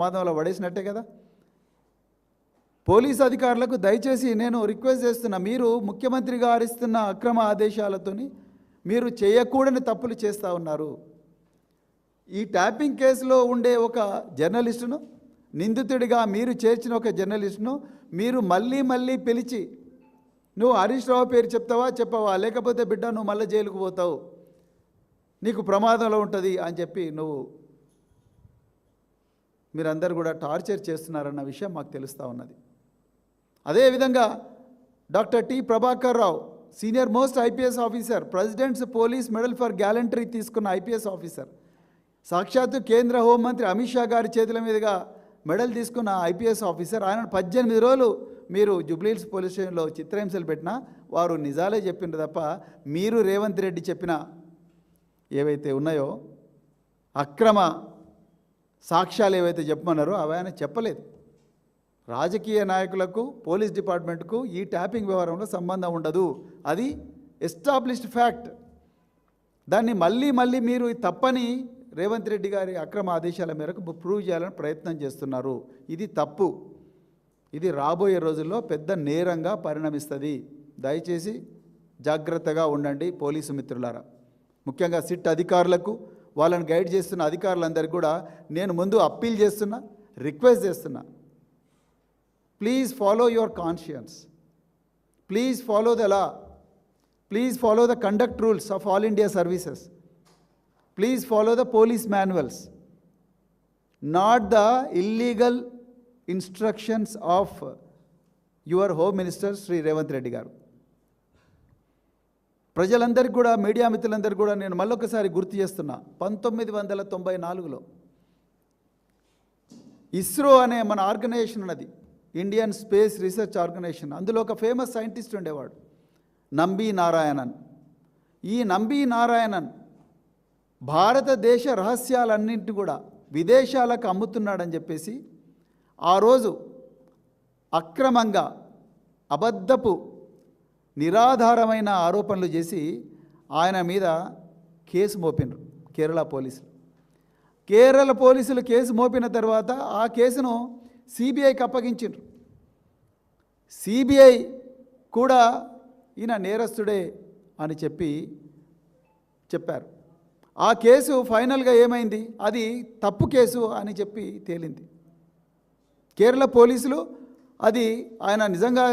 ప్రమాదంలో పడేసినట్టే కదా. పోలీస్ అధికారులకు దయచేసి నేను రిక్వెస్ట్ చేస్తున్నా, మీరు ముఖ్యమంత్రి గారు ఇస్తున్న అక్రమ ఆదేశాలతోని మీరు చేయకూడని తప్పులు చేస్తూ ఉన్నారు. ఈ ట్యాపింగ్ కేసులో ఉండే ఒక జర్నలిస్టును, నిందితుడిగా మీరు చేర్చిన ఒక జర్నలిస్టును మీరు మళ్ళీ పిలిచి నువ్వు హరీష్ రావు పేరు చెప్పవా, లేకపోతే బిడ్డ నువ్వు మళ్ళీ జైలుకు పోతావు, నీకు ప్రమాదంలో ఉంటుంది అని చెప్పి మీరందరూ కూడా టార్చర్ చేస్తున్నారన్న విషయం మాకు తెలుస్తూ ఉన్నది. అదేవిధంగా doctor T Prabhakar Rao, senior most IPS officer, presidents police medal for gallantry తీసుకున్న ఐపీఎస్ ఆఫీసర్, సాక్షాత్తు కేంద్ర హోంమంత్రి అమిత్ షా గారి చేతుల మీదుగా మెడల్ తీసుకున్న ఐపీఎస్ ఆఫీసర్, ఆయన 18 రోజులు మీరు జూబ్లీహిల్స్ పోలీస్ స్టేషన్లో చిత్రహింసలు పెట్టినా వారు నిజాలే చెప్పిండ్రు తప్ప మీరు రేవంత్ రెడ్డి చెప్పిన ఏవైతే ఉన్నాయో అక్రమ సాక్ష్యాలు ఏవైతే చెప్పమన్నారో అవి ఆయన చెప్పలేదు. రాజకీయ నాయకులకు పోలీస్ డిపార్ట్మెంట్కు ఈ ట్యాపింగ్ వ్యవహారంలో సంబంధం ఉండదు, అది ఎస్టాబ్లిష్డ్ ఫ్యాక్ట్. దాన్ని మళ్ళీ మీరు తప్పని రేవంత్ రెడ్డి గారి అక్రమ ఆదేశాల మేరకు ప్రూవ్ చేయాలని ప్రయత్నం చేస్తున్నారు. ఇది తప్పు, ఇది రాబోయే రోజుల్లో పెద్ద నేరంగా పరిణమిస్తుంది. దయచేసి జాగ్రత్తగా ఉండండి పోలీసు మిత్రులారా. ముఖ్యంగా సిట్ అధికారులకు, వాళ్ళని గైడ్ చేస్తున్న అధికారులందరికీ కూడా నేను ముందు అప్పీల్ చేస్తున్నా, రిక్వెస్ట్ చేస్తున్నా, please follow your conscience, please follow the law, please follow the conduct rules of all India services, please follow the police manuals, not the illegal instructions of your home minister Shri Revanth Reddy గారు. ప్రజలందరికీ కూడా, media మిత్రులందరికీ కూడా నేను మళ్ళొకసారి గుర్తు చేస్తున్నా, 1994లో ఇస్రో అనే మన ఆర్గనైజేషన్ ఉన్నది, ఇండియన్ స్పేస్ రీసెర్చ్ ఆర్గనైజేషన్. అందులో ఒక ఫేమస్ సైంటిస్ట్ ఉండేవాడు, నంబి నారాయణన్. ఈ నంబి నారాయణన్ భారతదేశ రహస్యాలన్నింటినీ కూడా విదేశాలకు అమ్ముతున్నాడని చెప్పేసి ఆ రోజు అక్రమంగా అబద్ధపు నిరాధారమైన ఆరోపణలు చేసి ఆయన మీద కేసు మోపినరు కేరళ పోలీసులు. కేరళ పోలీసులు కేసు మోపిన తర్వాత ఆ కేసును సిబిఐకి అప్పగించారు. సిబిఐ కూడా ఈయన నేరస్తుడే అని చెప్పారు. ఆ కేసు ఫైనల్గా ఏమైంది, అది తప్పు కేసు అని చెప్పి తేలింది. కేరళ పోలీసులు అది ఆయన నిజంగా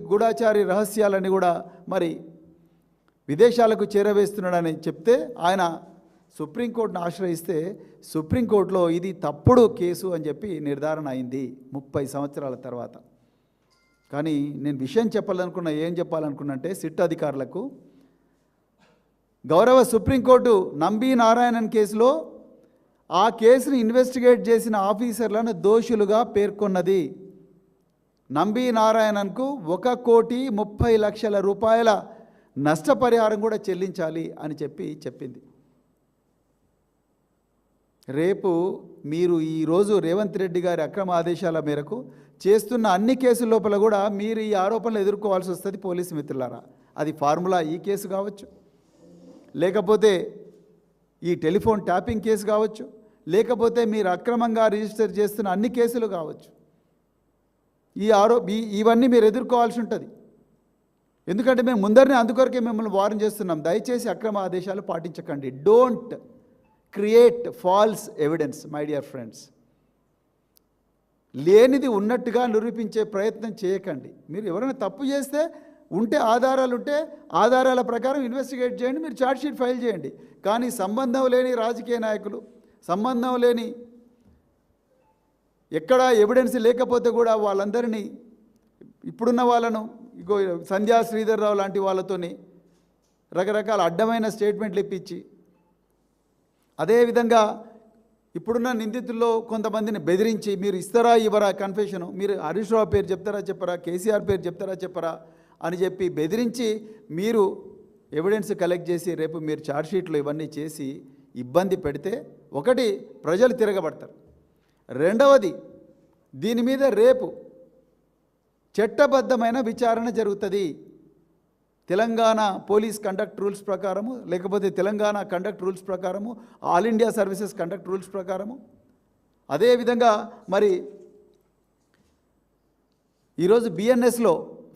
గూఢాచారి రహస్యాలని కూడా మరి విదేశాలకు చేరవేస్తున్నాడని చెప్తే ఆయన సుప్రీంకోర్టును ఆశ్రయిస్తే సుప్రీంకోర్టులో ఇది తప్పుడు కేసు అని చెప్పి నిర్ధారణ అయింది 30 సంవత్సరాల తర్వాత. కానీ నేను విషయం ఏం చెప్పాలనుకున్నంటే సిట్ అధికారులకు, గౌరవ సుప్రీంకోర్టు నంబి నారాయణన్ కేసులో ఆ కేసును ఇన్వెస్టిగేట్ చేసిన ఆఫీసర్లను దోషులుగా పేర్కొన్నది. నంబి నారాయణన్కు 1,30,00,000 రూపాయల నష్టపరిహారం కూడా చెల్లించాలి అని చెప్పింది. రేపు మీరు ఈరోజు రేవంత్ రెడ్డి గారి అక్రమ ఆదేశాల మేరకు చేస్తున్న అన్ని కేసుల లోపల కూడా మీరు ఈ ఆరోపణలు ఎదుర్కోవాల్సి వస్తుంది పోలీసు మిత్రులారా. అది ఫార్ములా ఈ కేసు కావచ్చు, లేకపోతే ఈ టెలిఫోన్ ట్యాపింగ్ కేసు కావచ్చు, లేకపోతే మీరు అక్రమంగా రిజిస్టర్ చేస్తున్న అన్ని కేసులు కావచ్చు. ఇవన్నీ మీరు ఎదుర్కోవాల్సి ఉంటుంది. ఎందుకంటే మేము అందుకొరకే మిమ్మల్ని వార్న్ చేస్తున్నాం, దయచేసి అక్రమ ఆదేశాలు పాటించకండి. Don't create false evidence my dear friends. లేనిది ఉన్నట్టుగా నిరూపించే ప్రయత్నం చేయకండి. మీరు ఎవరైనా తప్పు చేస్తే ఆధారాలు ఉంటే ఆధారాల ప్రకారం ఇన్వెస్టిగేట్ చేయండి, మీరు ఛార్జ్షీట్ ఫైల్ చేయండి. కానీ సంబంధం లేని రాజకీయ నాయకులు, సంబంధం లేని ఎక్కడా ఎవిడెన్స్ లేకపోతే కూడా వాళ్ళందరినీ, ఇప్పుడున్న వాళ్ళను సంధ్యా శ్రీధర్ రావు లాంటి వాళ్ళతోని రకరకాల అడ్డమైన స్టేట్మెంట్లు ఇప్పించి, అదేవిధంగా ఇప్పుడున్న నిందితుల్లో కొంతమందిని బెదిరించి మీరు ఇస్తారా ఇవ్వరా కన్ఫెషను, మీరు హరీష్ రావు పేరు చెప్పరా, కేసీఆర్ పేరు చెప్పరా అని చెప్పి బెదిరించి మీరు ఎవిడెన్స్ కలెక్ట్ చేసి రేపు మీరు ఛార్జ్షీట్లు ఇవన్నీ చేసి ఇబ్బంది పెడితే, ఒకటి ప్రజలు తిరగబడతారు, రెండవది దీని మీద రేపు చట్టబద్ధమైన విచారణ జరుగుతుంది. తెలంగాణ పోలీస్ కండక్ట్ రూల్స్ ప్రకారము, లేకపోతే తెలంగాణ కండక్ట్ రూల్స్ ప్రకారము, all India services conduct rules ప్రకారము, అదేవిధంగా మరి ఈరోజు బిఎన్ఎస్లో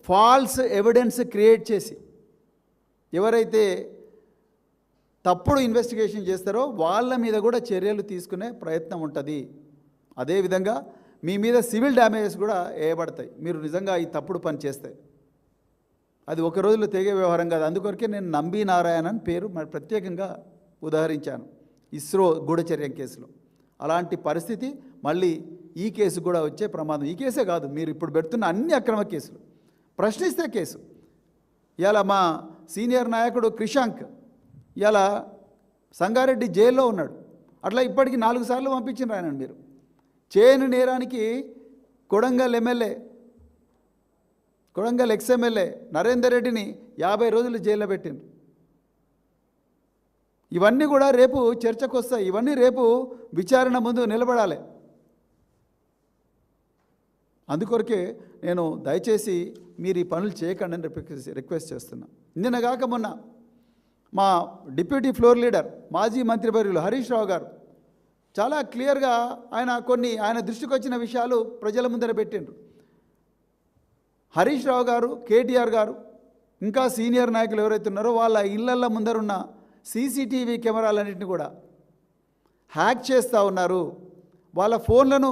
ఫాల్స్ ఎవిడెన్స్ క్రియేట్ చేసి ఎవరైతే తప్పుడు ఇన్వెస్టిగేషన్ చేస్తారో వాళ్ళ మీద కూడా చర్యలు తీసుకునే ప్రయత్నం ఉంటుంది. అదేవిధంగా మీ మీద సివిల్ డ్యామేజెస్ కూడా వేయబడతాయి మీరు నిజంగా ఈ తప్పుడు పని చేస్తే. అది ఒక రోజులో తెగే వ్యవహారం కాదు. అందుకొరకే నేను నంబి నారాయణ అని పేరు మరి ప్రత్యేకంగా ఉదాహరించాను ఇస్రో గూఢచర్యం కేసులో. అలాంటి పరిస్థితి మళ్ళీ ఈ కేసు కూడా వచ్చే ప్రమాదం. ఈ కేసే కాదు, మీరు ఇప్పుడు పెడుతున్న అన్ని అక్రమ కేసులు ప్రశ్నిస్తే కేసు. ఇలా మా సీనియర్ నాయకుడు క్రిషాంక్ ఇలా సంగారెడ్డి జైల్లో ఉన్నాడు. అట్లా ఇప్పటికి 4 సార్లు పంపించిన రాయనండి మీరు. చేయని నేరానికి కొడంగల్ ఎమ్మెల్యే, కొడంగల్ ఎక్స్ఎమ్మెల్యే నరేందర్ రెడ్డిని 50 రోజులు జైల్లో పెట్టిండ్రు. ఇవన్నీ కూడా రేపు చర్చకు వస్తాయి. ఇవన్నీ రేపు విచారణ ముందు నిలబడాలి. అందుకొరకే నేను దయచేసి మీరు ఈ పనులు చేయకండి అని రిక్వెస్ట్ చేస్తున్నా. నిన్నగాక మొన్న మా డిప్యూటీ ఫ్లోర్ లీడర్ మాజీ మంత్రివర్యులు హరీష్ రావు గారు చాలా క్లియర్గా ఆయన దృష్టికి వచ్చిన విషయాలు ప్రజల ముందర పెట్టిండ్రు. హరీష్ రావు గారు, కేటీఆర్ గారు, ఇంకా సీనియర్ నాయకులు ఎవరైతే ఉన్నారో వాళ్ళ ఇళ్లల్లో ముందరున్న సీసీటీవీ కెమెరాలన్నింటినీ కూడా హ్యాక్ చేస్తూ ఉన్నారు. వాళ్ళ ఫోన్లను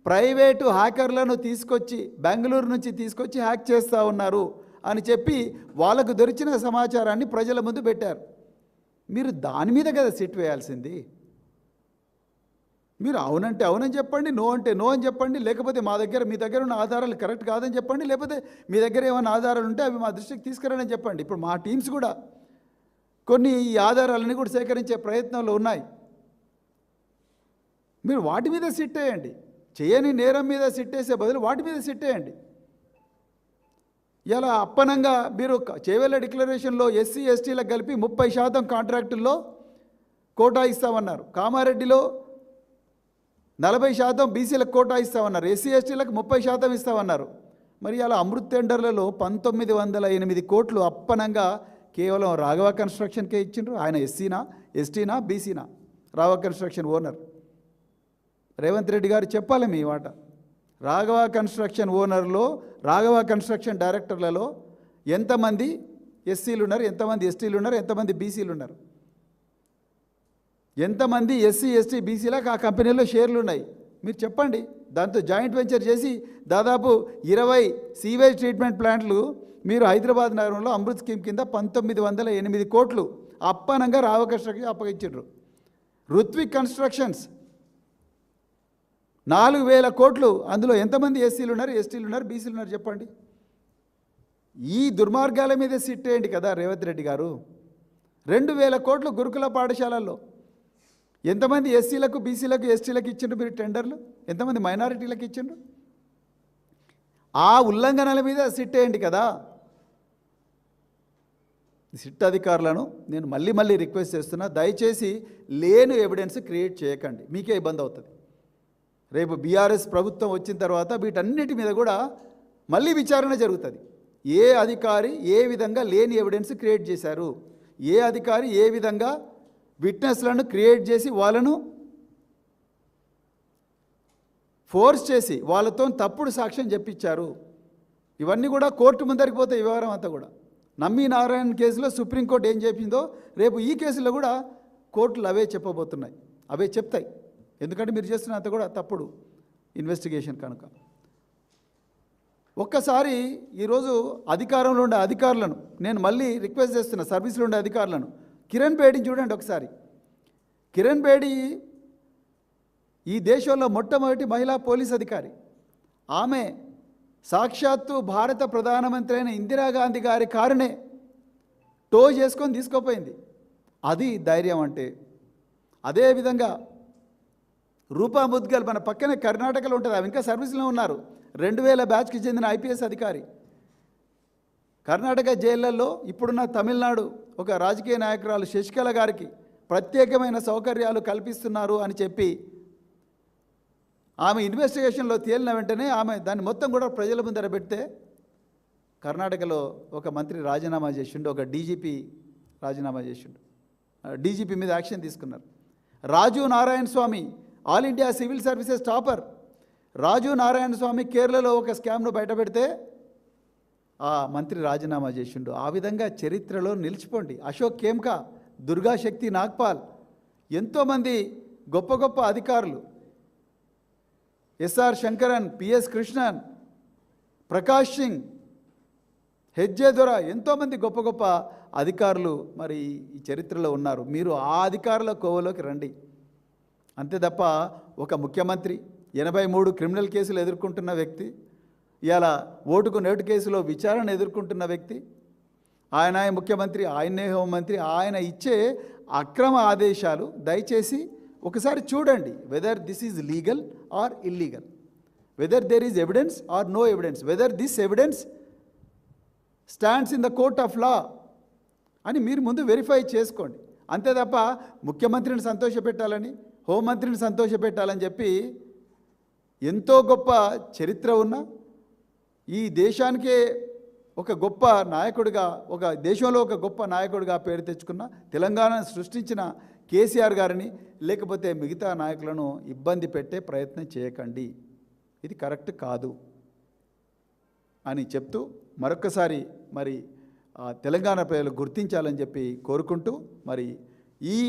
ప్రైవేటు హ్యాకర్లను తీసుకొచ్చి బెంగళూరు నుంచి తీసుకొచ్చి హ్యాక్ చేస్తూ ఉన్నారు అని చెప్పి వాళ్ళకు దొరికిన సమాచారాన్ని ప్రజల ముందు పెట్టారు. మీరు దాని మీద కదా సిట్ వేయాల్సింది. మీరు అవునంటే అవునని చెప్పండి, నో అంటే నో అని చెప్పండి. లేకపోతే మీ దగ్గర ఉన్న ఆధారాలు కరెక్ట్ కాదని చెప్పండి. లేకపోతే మీ దగ్గర ఏమైనా ఆధారాలు ఉంటే అవి మా దృష్టికి తీసుకురాని చెప్పండి. ఇప్పుడు మా టీమ్స్ కూడా కొన్ని ఈ ఆధారాలన్నీ కూడా సేకరించే ప్రయత్నంలో ఉన్నాయి. మీరు వాటి మీద సిట్ వేయండి. చేయని నేరం మీద సిట్ వేసే బదులు వాటి మీద సిట్ వేయండి. ఇలా అప్పనంగా మీరు చేవెళ్ళ డిక్లరేషన్లో ఎస్సీ ఎస్టీలకు కలిపి 30% కాంట్రాక్టుల్లో కోటా ఇస్తామన్నారు. కామారెడ్డిలో 40% బీసీలకు కోటా ఇస్తామన్నారు. ఎస్సీ ఎస్టీలకు 30% ఇస్తామన్నారు. మరి అలా అమృత్ టెండర్లలో 1908 కోట్లు అప్పనంగా కేవలం రాఘవ కన్స్ట్రక్షన్కే ఇచ్చిండ్రు. ఆయన ఎస్సీనా, ఎస్టీనా, బీసీనా? రాఘవ కన్స్ట్రక్షన్ ఓనర్ రేవంత్ రెడ్డి గారు చెప్పాలి మీ మాట. రాఘవ కన్స్ట్రక్షన్ ఓనర్లో, రాఘవ కన్స్ట్రక్షన్ డైరెక్టర్లలో ఎంతమంది ఎస్సీలు ఉన్నారు, ఎంతమంది ఎస్టీలు ఉన్నారు, ఎంతమంది బీసీలు ఉన్నారు? ఎంతమంది ఎస్సీ ఎస్టీ బీసీలకు ఆ కంపెనీలో షేర్లు ఉన్నాయి మీరు చెప్పండి. దాంతో జాయింట్ వెంచర్ చేసి దాదాపు 20 సీవేజ్ ట్రీట్మెంట్ ప్లాంట్లు మీరు హైదరాబాద్ నగరంలో అమృత్ స్కీమ్ కింద 1908 కోట్లు అప్పనంగా రాఘవ కన్స్ట్రక్షన్ అప్పగించారు. రుత్విక్ కన్స్ట్రక్షన్స్ 4000 కోట్లు, అందులో ఎంతమంది ఎస్సీలు ఉన్నారు, ఎస్టీలు ఉన్నారు, బీసీలు ఉన్నారు చెప్పండి. ఈ దుర్మార్గాల మీద సిట్టేయండి కదా రేవంత్ రెడ్డి గారు. 2000 కోట్లు గురుకుల పాఠశాలల్లో ఎంతమంది ఎస్సీలకు, బీసీలకు, ఎస్టీలకు ఇచ్చిండ్రు మీరు టెండర్లు? ఎంతమంది మైనారిటీలకు ఇచ్చిండ్రు? ఆ ఉల్లంఘనల మీద సిట్టేయండి కదా. సిట్ అధికారులను నేను మళ్ళీ రిక్వెస్ట్ చేస్తున్నా, దయచేసి లేని ఎవిడెన్స్ క్రియేట్ చేయకండి, మీకే ఇబ్బంది అవుతుంది. రేపు బీఆర్ఎస్ ప్రభుత్వం వచ్చిన తర్వాత వీటన్నిటి మీద కూడా మళ్ళీ విచారణ జరుగుతుంది. ఏ అధికారి ఏ విధంగా లేని ఎవిడెన్స్ క్రియేట్ చేశారు, ఏ అధికారి ఏ విధంగా విట్నెస్లను క్రియేట్ చేసి వాళ్ళను ఫోర్స్ చేసి వాళ్ళతో తప్పుడు సాక్ష్యం చెప్పించారు. ఇవన్నీ కూడా కోర్టు ముందరికి పోతే ఈ వ్యవహారం అంతా కూడా. నమ్మి నారాయణ కేసులో సుప్రీంకోర్టు ఏం చెప్పిందో రేపు ఈ కేసులో కూడా కోర్టులు అవే చెప్పబోతున్నాయి, అవే చెప్తాయి. ఎందుకంటే మీరు చేస్తున్నంత కూడా తప్పుడు ఇన్వెస్టిగేషన్ కనుక. ఒక్కసారి ఈరోజు అధికారంలో ఉండే అధికారులను నేను మళ్ళీ రిక్వెస్ట్ చేస్తున్నా, సర్వీస్లో ఉండే అధికారులను. కిరణ్ బేడిని చూడండి ఒకసారి. కిరణ్ బేడి ఈ దేశంలో మొట్టమొదటి మహిళా పోలీస్ అధికారి. ఆమె సాక్షాత్తు భారత ప్రధానమంత్రి అయిన ఇందిరాగాంధీ గారి కారునే టో చేసుకొని తీసుకుపోయింది. అది ధైర్యం అంటే. అదేవిధంగా రూపా ముద్గల్ మన పక్కనే కర్ణాటకలో ఉంటుంది, ఆమె ఇంకా సర్వీస్లో ఉన్నారు. 2000 బ్యాచ్కి చెందిన ఐపీఎస్ అధికారి. కర్ణాటక జైళ్లలో ఇప్పుడున్న తమిళనాడు ఒక రాజకీయ నాయకురాలు శశికళ గారికి ప్రత్యేకమైన సౌకర్యాలు కల్పిస్తున్నారు అని చెప్పి ఆమె ఇన్వెస్టిగేషన్లో తేలిన వెంటనే ఆమె దాన్ని మొత్తం కూడా ప్రజల ముందర పెడితే కర్ణాటకలో ఒక మంత్రి రాజీనామా చేసిండు, ఒక డీజీపీ రాజీనామా చేసిండు. డీజీపీ మీద యాక్షన్ తీసుకున్నారు. Raju Narayana Swamy all India civil services topper Raju Narayana Swamy కేరళలో ఒక స్కామ్ను బయటపెడితే ఆ మంత్రి రాజీనామా చేసిండు. ఆ విధంగా చరిత్రలో నిలిచిపోండి. అశోక్ ఖేమ్కా, దుర్గాశక్తి నాగ్పాల్, ఎంతోమంది గొప్ప గొప్ప అధికారులు, ఎస్ఆర్ శంకరన్, పిఎస్ కృష్ణన్, ప్రకాష్ సింగ్, హెజ్జే దొర, ఎంతోమంది గొప్ప గొప్ప అధికారులు మరి ఈ చరిత్రలో ఉన్నారు. మీరు ఆ అధికారుల కోవలోకి రండి. అంతే తప్ప ఒక ముఖ్యమంత్రి 83 క్రిమినల్ కేసులు ఎదుర్కొంటున్న వ్యక్తి, ఇవాళ ఓటుకు నోటు కేసులో విచారణ ఎదుర్కొంటున్న వ్యక్తి, ఆయన ముఖ్యమంత్రి, ఆయనే హోంమంత్రి, ఆయన ఇచ్చే అక్రమ ఆదేశాలు దయచేసి ఒకసారి చూడండి. Whether this is legal or illegal, whether there is evidence or no evidence, whether this evidence stands in the court of law అని మీరు ముందు వెరిఫై చేసుకోండి. అంతే తప్ప ముఖ్యమంత్రిని సంతోషపెట్టాలని, హోంమంత్రిని సంతోషపెట్టాలని చెప్పి ఎంతో గొప్ప చరిత్ర ఉన్న ఈ దేశానికే ఒక గొప్ప నాయకుడిగా, ఒక దేశంలో ఒక గొప్ప నాయకుడిగా పేరు తెచ్చుకున్న, తెలంగాణను సృష్టించిన కేసీఆర్ గారిని లేకపోతే మిగతా నాయకులను ఇబ్బంది పెట్టే ప్రయత్నం చేయకండి. ఇది కరెక్ట్ కాదు అని చెప్తూ మరొకసారి మరి తెలంగాణ ప్రజలు గుర్తించాలని చెప్పి కోరుకుంటూ మరి ఈ